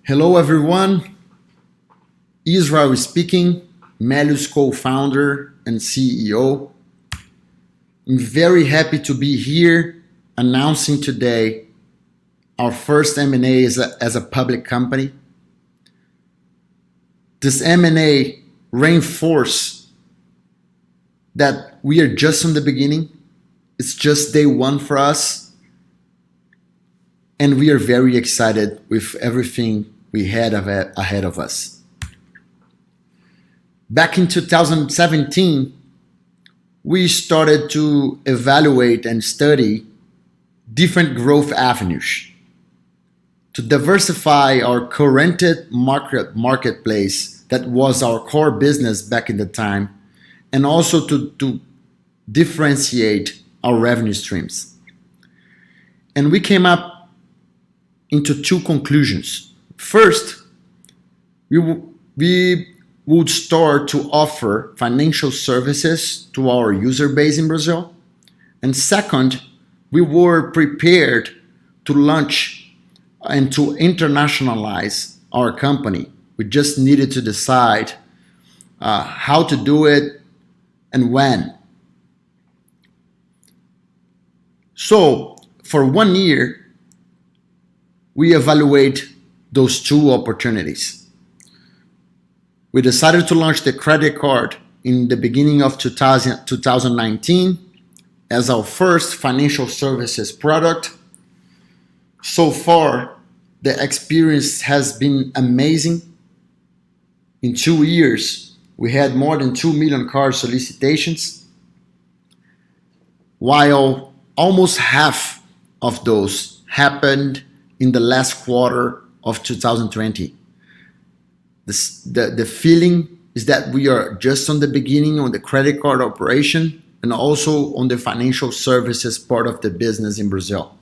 Hello everyone, Israel speaking, Méliuz co-founder and CEO. I'm very happy to be here announcing today our first M&A as a public company. This M&A reinforces that we are just on the beginning. It's just day one for us. And we are very excited with everything we had ahead of us. Back in 2017, we started to evaluate and study different growth avenues to diversify our current marketplace that was our core business back in the time, and also to differentiate our revenue streams. And we came up into two conclusions. First, we would start to offer financial services to our user base in Brazil. And second, we were prepared to launch and to internationalize our company. We just needed to decide how to do it and when. So for 1 year, we evaluate those two opportunities. We decided to launch the credit card in the beginning of 2019 as our first financial services product. So far, the experience has been amazing. In 2 years, we had more than 2 million card solicitations, while almost half of those happened in the last quarter of 2020. The feeling is that we are just on the beginning on the credit card operation and also on the financial services part of the business in Brazil.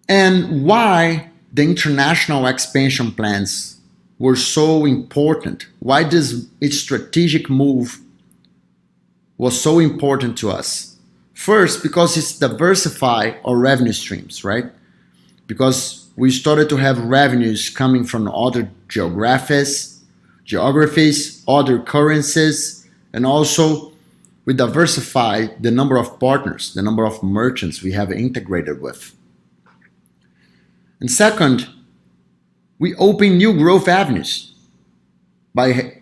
And why the international expansion plans were so important, why this strategic move was so important to us. First, because it's diversify our revenue streams, right? Because we started to have revenues coming from other geographies, other currencies, and also we diversify the number of partners, the number of merchants we have integrated with. And second, we open new growth avenues by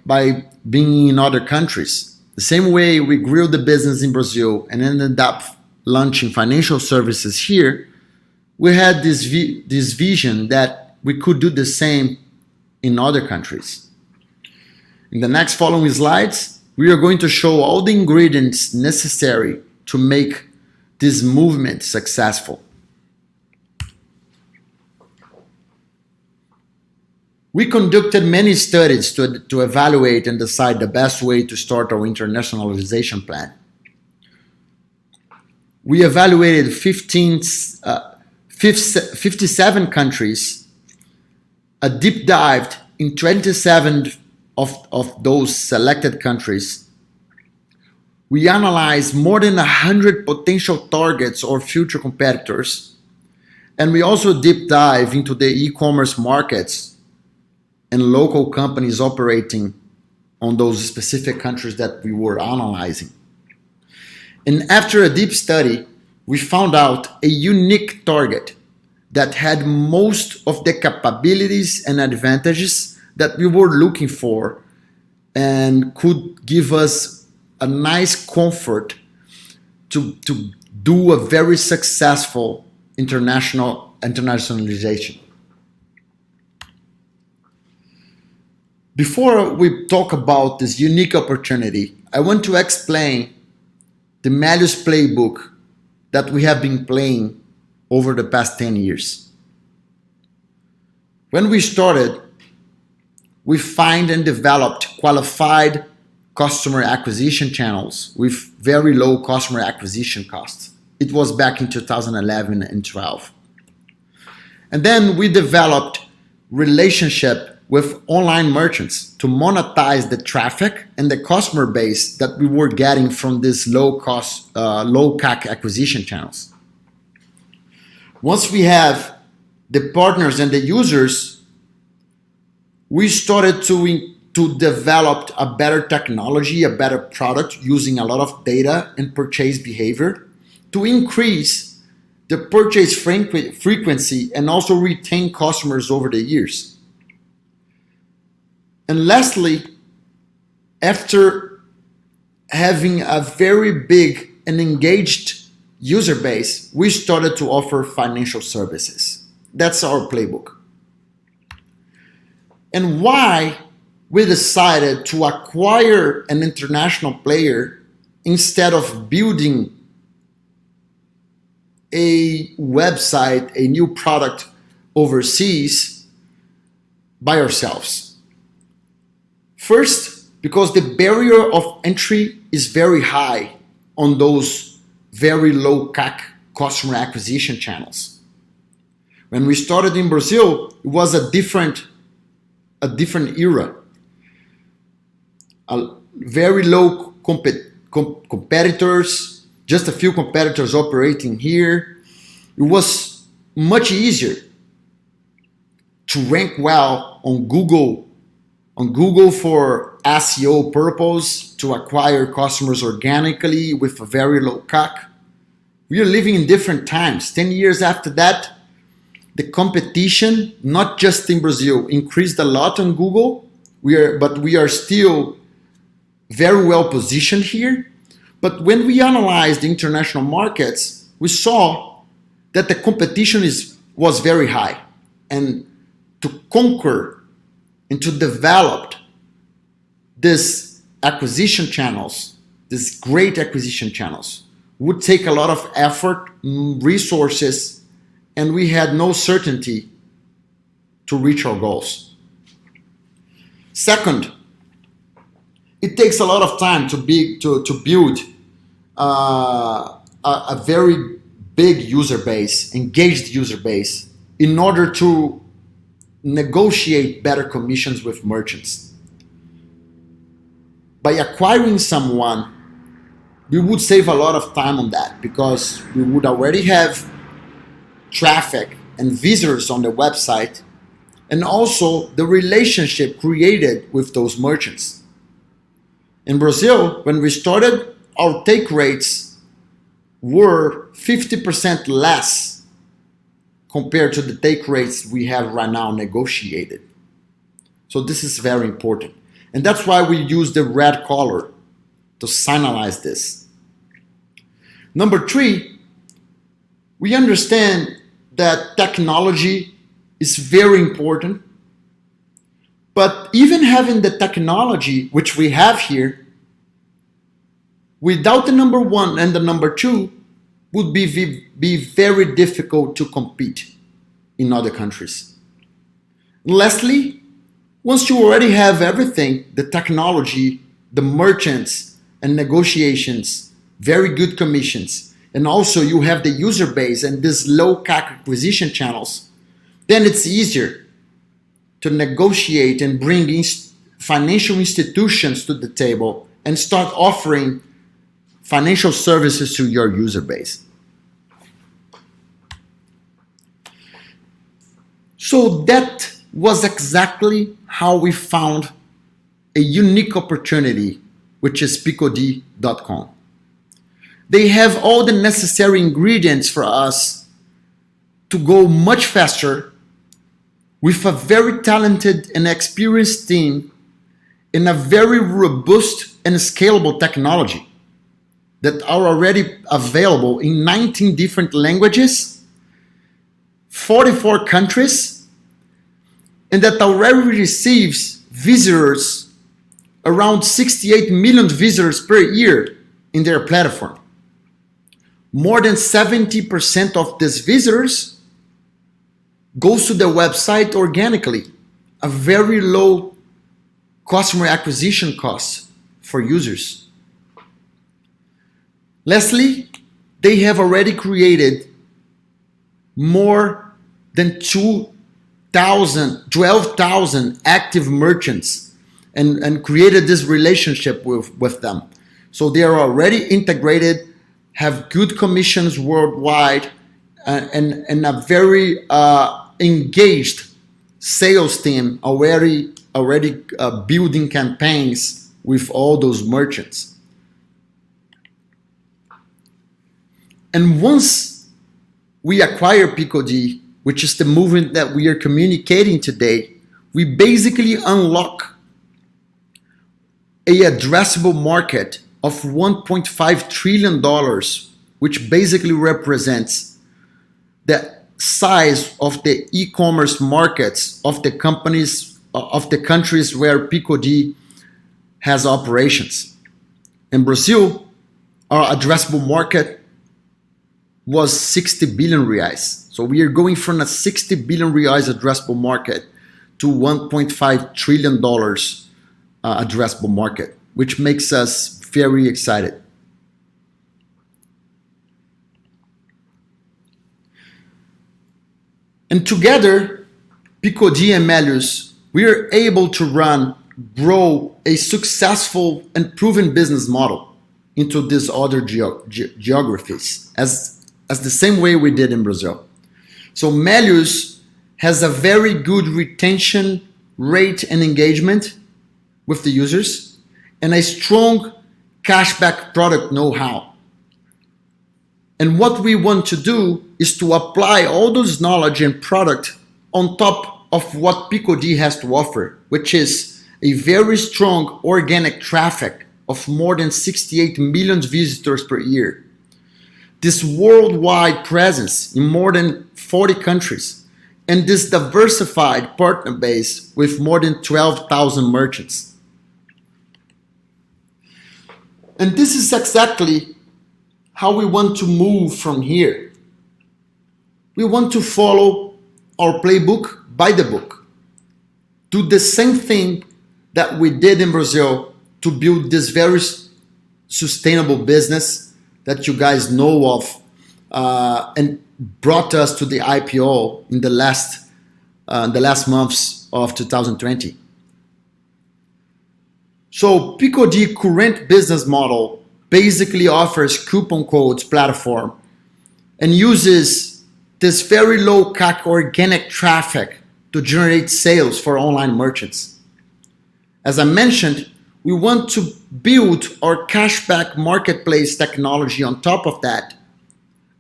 being in other countries. The same way we grew the business in Brazil and ended up launching financial services here, we had this vision that we could do the same in other countries. In the next following slides, we are going to show all the ingredients necessary to make this movement successful. We conducted many studies to evaluate and decide the best way to start our internationalization plan. We evaluated 57 countries, a deep dive in 27 of those selected countries. We analyzed more than 100 potential targets or future competitors, and we also deep dive into the e-commerce markets and local companies operating on those specific countries that we were analyzing. And after a deep study, we found out a unique target that had most of the capabilities and advantages that we were looking for and could give us a nice comfort to do a very successful internationalization. Before we talk about this unique opportunity, I want to explain the Malleus Playbook that we have been playing over the past 10 years. When we started, we find and developed qualified customer acquisition channels with very low customer acquisition costs. It was back in 2011 and 12. And then we developed relationship with online merchants to monetize the traffic and the customer base that we were getting from these low CAC acquisition channels. Once we have the partners and the users, we started to develop a better technology, a better product using a lot of data and purchase behavior to increase the purchase frequency and also retain customers over the years. And lastly, after having a very big and engaged user base, we started to offer financial services. That's our playbook. And why we decided to acquire an international player instead of building a website, a new product overseas by ourselves. First, because the barrier of entry is very high on those very low CAC customer acquisition channels. When we started in Brazil, it was a different era. Very low competitors, just a few competitors operating here. It was much easier to rank well on Google for SEO purpose, to acquire customers organically with a very low CAC. We are living in different times. 10 years after that, the competition, not just in Brazil, increased a lot on Google. But we are still very well positioned here. But when we analyzed the international markets, we saw that the competition was very high. And to conquer and to develop these acquisition channels, these great acquisition channels, would take a lot of effort, resources, and we had no certainty to reach our goals. Second, it takes a lot of time to build a very big user base, engaged user base, in order to negotiate better commissions with merchants. By acquiring someone, we would save a lot of time on that because we would already have traffic and visitors on the website, and also the relationship created with those merchants. In Brazil, when we started, our take rates were 50% less compared to the take rates we have right now negotiated. So this is very important. And that's why we use the red color to signalize this. Number 3, we understand that technology is very important, but even having the technology which we have here, without the number 1 and the number 2, would be very difficult to compete in other countries. Lastly, once you already have everything, the technology, the merchants and negotiations, very good commissions, and also you have the user base and these low CAC acquisition channels, then it's easier to negotiate and bring in financial institutions to the table and start offering financial services to your user base. So that was exactly how we found a unique opportunity, which is Picodi.com. They have all the necessary ingredients for us to go much faster with a very talented and experienced team and a very robust and scalable technology that are already available in 19 different languages, 44 countries, and that already receives visitors, around 68 million visitors per year in their platform. More than 70% of these visitors goes to the website organically, a very low customer acquisition cost for users. Lastly, they have already created more than 12,000 active merchants and created this relationship with them. So they are already integrated, have good commissions worldwide, and a very engaged sales team already building campaigns with all those merchants. And once we acquire Picodi, which is the movement that we are communicating today, we basically unlock a addressable market of $1.5 trillion, which basically represents the size of the e-commerce markets of the companies of the countries where Picodi has operations. In Brazil, our addressable market was 60 billion reais. So we are going from a 60 billion reais addressable market to $1.5 trillion addressable market, which makes us very excited. And together, Picodi and Méliuz, we are able to grow a successful and proven business model into these other geographies, as the same way we did in Brazil. So Méliuz has a very good retention rate and engagement with the users, and a strong cashback product know-how. And what we want to do is to apply all those knowledge and product on top of what Picodi has to offer, which is a very strong organic traffic of more than 68 million visitors per year. This worldwide presence in more than 40 countries, and this diversified partner base with more than 12,000 merchants. And this is exactly how we want to move from here. We want to follow our playbook by the book. Do the same thing that we did in Brazil to build this very sustainable business that you guys know of and brought us to the IPO in the last months of 2020. So Picodi current business model basically offers coupon codes platform and uses this very low CAC organic traffic to generate sales for online merchants. As I mentioned, we want to build our cashback marketplace technology on top of that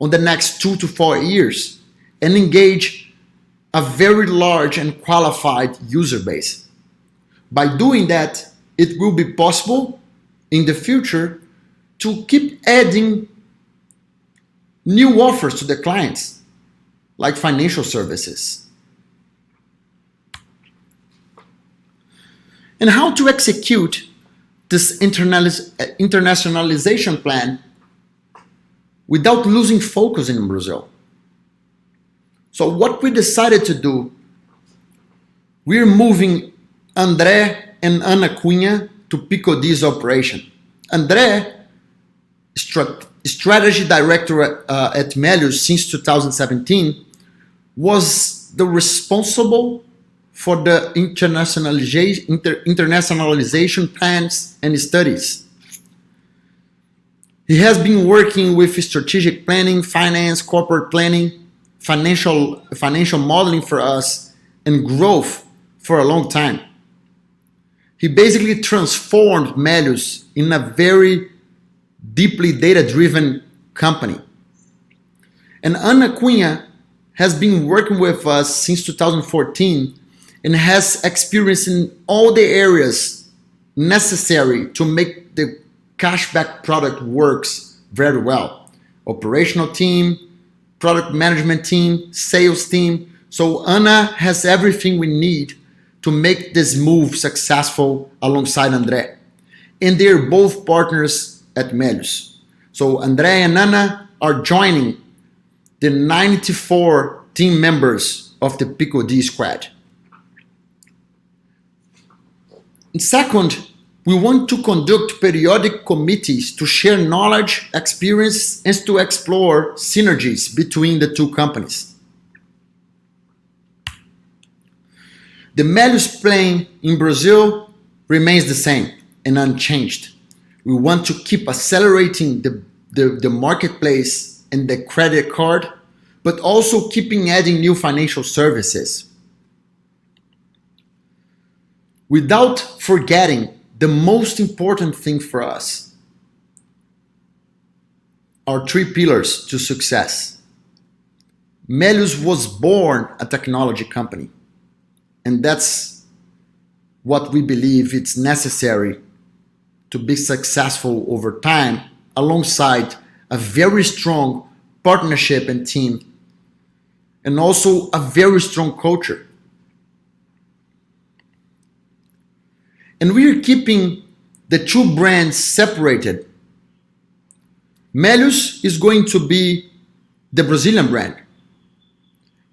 on the next 2 to 4 years and engage a very large and qualified user base. By doing that, it will be possible in the future to keep adding new offers to the clients, like financial services. And how to execute this internationalization plan without losing focus in Brazil. So what we decided to do, we're moving André and Ana Cunha to Picodi's operation. André, strategy director at Méliuz since 2017, was the responsible for the internationalization plans and studies. He has been working with strategic planning, finance, corporate planning, financial modeling for us, and growth for a long time. He basically transformed Méliuz in a very deeply data-driven company. And Ana Cunha has been working with us since 2014 and has experience in all the areas necessary to make the cashback product works very well. Operational team, product management team, sales team. So Ana has everything we need to make this move successful alongside André. And they're both partners at Méliuz. So André and Ana are joining the 94 team members of the Picodi squad. And second, we want to conduct periodic committees to share knowledge, experience, and to explore synergies between the two companies. The Malleus plan in Brazil remains the same and unchanged. We want to keep accelerating the marketplace and the credit card but also keeping adding new financial services. Without forgetting the most important thing for us, our three pillars to success. Méliuz was born a technology company, and that's what we believe it's necessary to be successful over time, alongside a very strong partnership and team, and also a very strong culture. And we are keeping the two brands separated. Méliuz is going to be the Brazilian brand,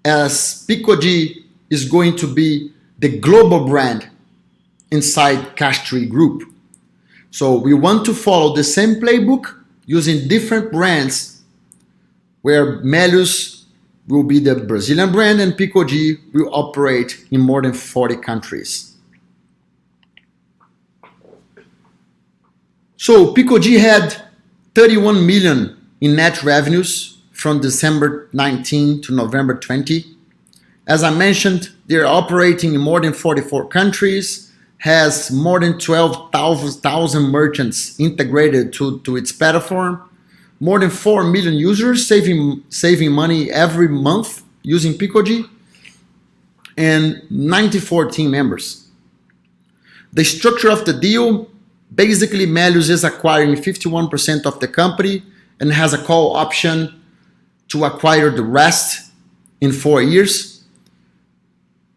as Picodi is going to be the global brand inside Cash Tree Group. So we want to follow the same playbook using different brands, where Méliuz will be the Brazilian brand and Picodi will operate in more than 40 countries. So Picodi had 31 million in net revenues from December 19 to November 20. As I mentioned, they're operating in more than 44 countries, has more than 12,000 merchants integrated to its platform, more than 4 million users saving money every month using Picodi, and 94 team members. The structure of the deal, basically Méliuz is acquiring 51% of the company and has a call option to acquire the rest in 4 years.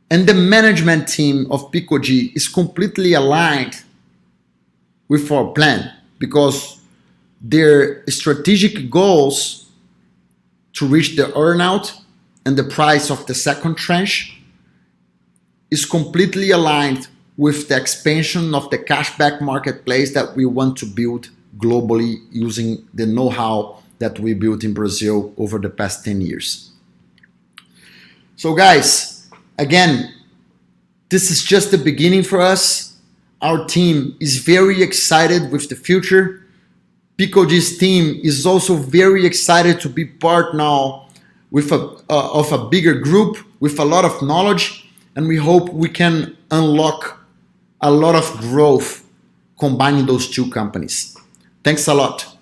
And the management team of Picodi is completely aligned with our plan, because their strategic goals to reach the earnout and the price of the second tranche is completely aligned with the expansion of the cashback marketplace that we want to build globally using the know-how that we built in Brazil over the past 10 years. So guys, again, this is just the beginning for us. Our team is very excited with the future. Picodi's team is also very excited to be part now with of a bigger group with a lot of knowledge, and we hope we can unlock a lot of growth combining those two companies. Thanks a lot.